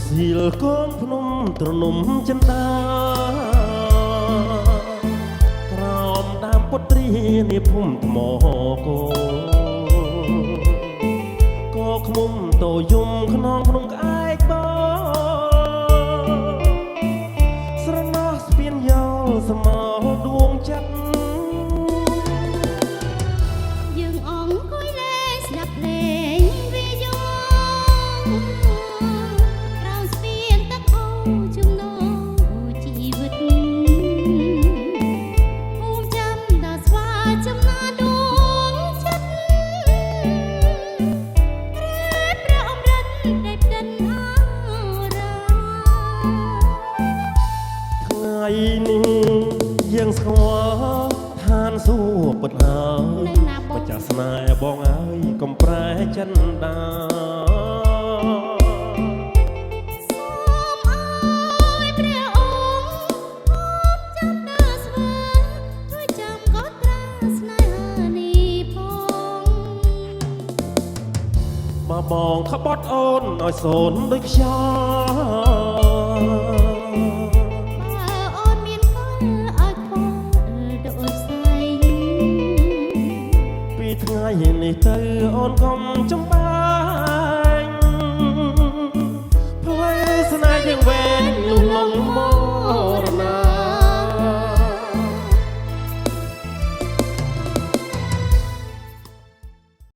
ស៊ីលកូនភ្នំត្រនំចិនដាក្រោមដើមពុទ្រីនេះភូមិថ្មគោក៏ឃ្មុំតូយំខ្នងក្នុងក្អែកបស្រណោះស្ពានយោលសមោដួងចិត្តយើងអង្គុយលេងស្ដាប់លេងវាយោក្រោមស្ពានទឹកអូជំនោជីវិតភូមិចាំដល់ស្វាចំណាដួងចិត្តព្រះអម្រិតដែលផ្ដិនអារាថ្ងៃនេះយើងស្គាល់ឋានសួគ៌ពិតហើយម្ចាស់ស្នេហ៍បងអើយកំប្រែចិនដាបងក្បត់អូនឲ្យសូនដូចខ្យល់